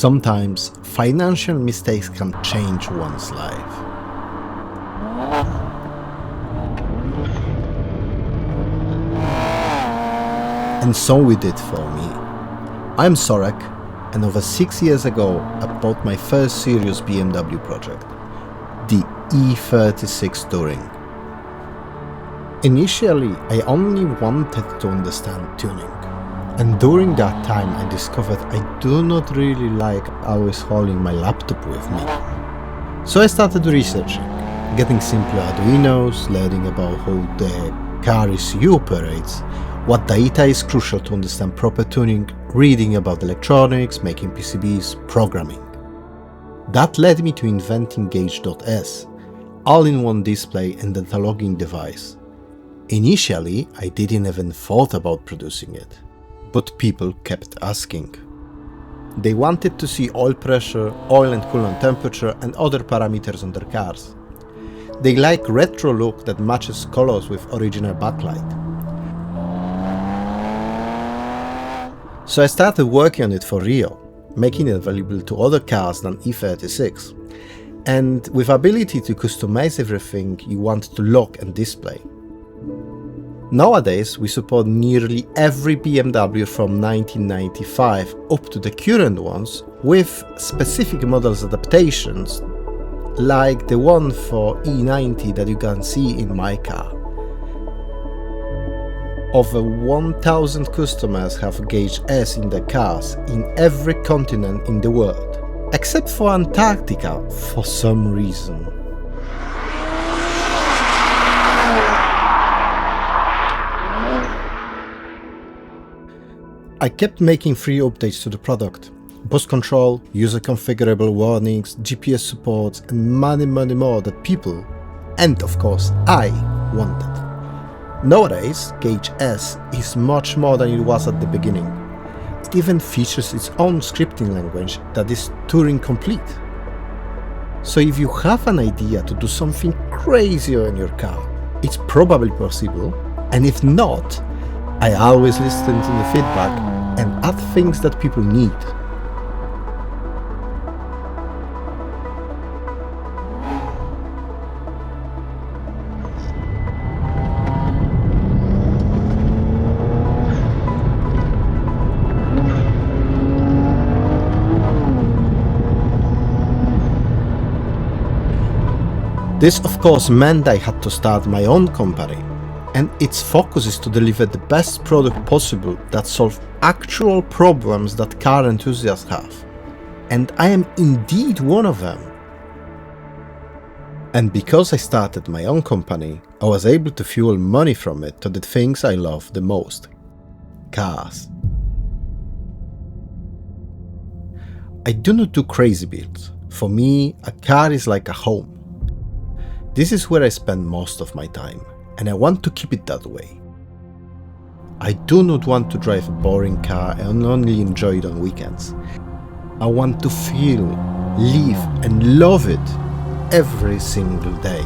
Sometimes financial mistakes can change one's life. And so it did for me. I'm Sorek, and over 6 years ago I bought my first serious BMW project, the E36 Touring. Initially, I only wanted to understand tuning, and during that time I discovered I do not really like always holding my laptop with me. So I started researching, getting simpler Arduinos, learning about how the car ECU operates, what data is crucial to understand proper tuning, reading about electronics, making PCBs, programming. That led me to inventing gauge.s, all-in-one display and data logging device. Initially, I didn't even thought about producing it, but people kept asking. They wanted to see oil pressure, oil and coolant temperature and other parameters on their cars. They like retro look that matches colors with original backlight. So I started working on it for real, making it available to other cars than E36, and with ability to customize everything you want to lock and display. Nowadays, we support nearly every BMW from 1995 up to the current ones with specific models adaptations, like the one for E90 that you can see in my car. Over 1,000 customers have gauge.s in their cars in every continent in the world, except for Antarctica for some reason. I kept making free updates to the product. Bus control, user configurable warnings, GPS support and many more that people, and of course I, wanted. Nowadays, gauge.s is much more than it was at the beginning. It even features its own scripting language that is Turing complete. So if you have an idea to do something crazy in your car, it's probably possible, and if not, I always listen to the feedback and add things that people need. This of course meant I had to start my own company, and its focus is to deliver the best product possible that solve actual problems that car enthusiasts have. And I am indeed one of them. And because I started my own company, I was able to fuel money from it to the things I love the most. Cars. I do not do crazy builds. For me, a car is like a home. This is where I spend most of my time, and I want to keep it that way. I do not want to drive a boring car and only enjoy it on weekends. I want to feel, live and love it every single day.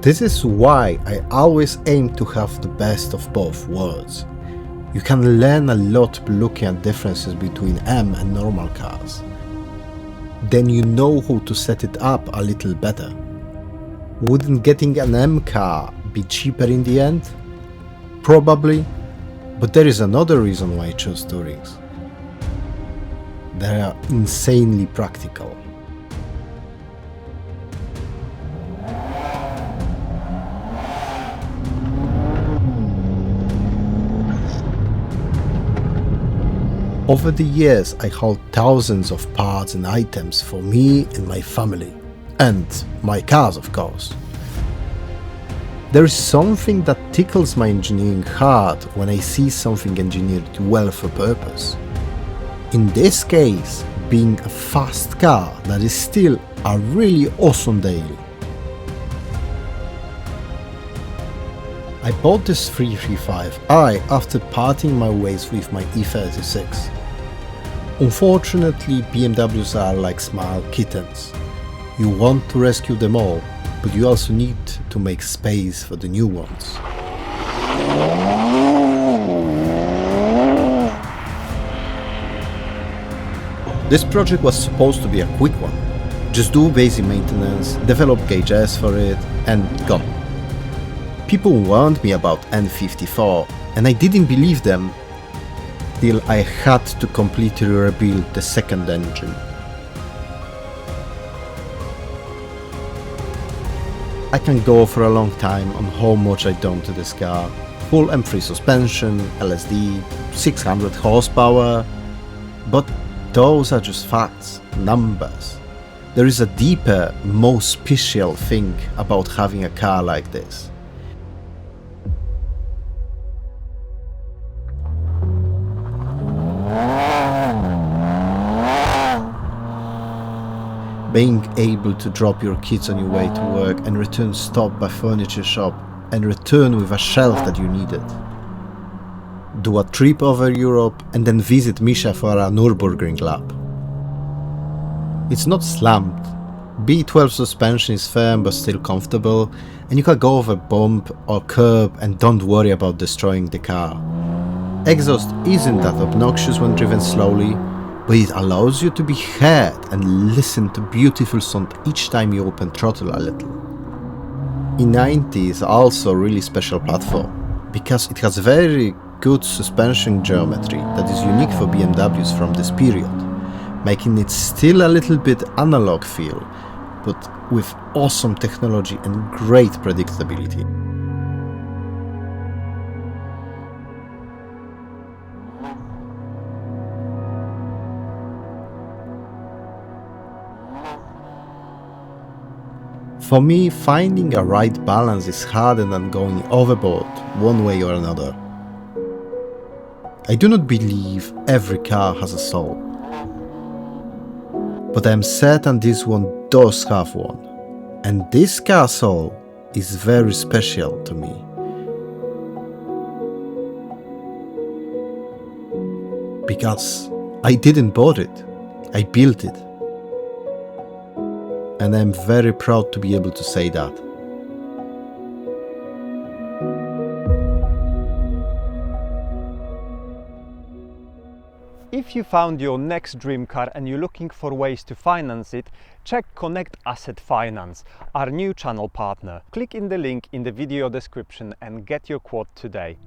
This is why I always aim to have the best of both worlds. You can learn a lot by looking at differences between M and normal cars. Then you know how to set it up a little better. Wouldn't getting an M car be cheaper in the end? Probably, but there is another reason why I chose Tourings. They are insanely practical. Over the years, I hauled thousands of parts and items for me and my family, and my cars of course. There is something that tickles my engineering heart when I see something engineered well for purpose. In this case, being a fast car that is still a really awesome daily. I bought this 335i after parting my ways with my E36. Unfortunately, BMWs are like small kittens. You want to rescue them all, but you also need to make space for the new ones. This project was supposed to be a quick one. Just do basic maintenance, develop gauge.s for it, and gone. People warned me about N54, and I didn't believe them till I had to completely rebuild the second engine. I can go for a long time on how much I've done to this car. Full M3 suspension, LSD, 600 horsepower, but those are just facts, numbers. There is a deeper, more special thing about having a car like this. Being able to drop your kids on your way to work and return stopped by furniture shop and return with a shelf that you needed. Do a trip over Europe and then visit Misha for a Nürburgring lap. It's not slammed. B12 suspension is firm but still comfortable, and you can go over bump or curb and don't worry about destroying the car. Exhaust isn't that obnoxious when driven slowly, but it allows you to be heard and listen to beautiful sound each time you open throttle a little. E90 is also a really special platform, because it has very good suspension geometry that is unique for BMWs from this period, making it still a little bit analog feel, but with awesome technology and great predictability. For me, finding a right balance is harder than going overboard one way or another. I do not believe every car has a soul, but I am certain this one does have one, and this car soul is very special to me. Because I didn't buy it, I built it. And I'm very proud to be able to say that. If you found your next dream car and you're looking for ways to finance it, check Connect Asset Finance, our new channel partner. Click in the link in the video description and get your quote today.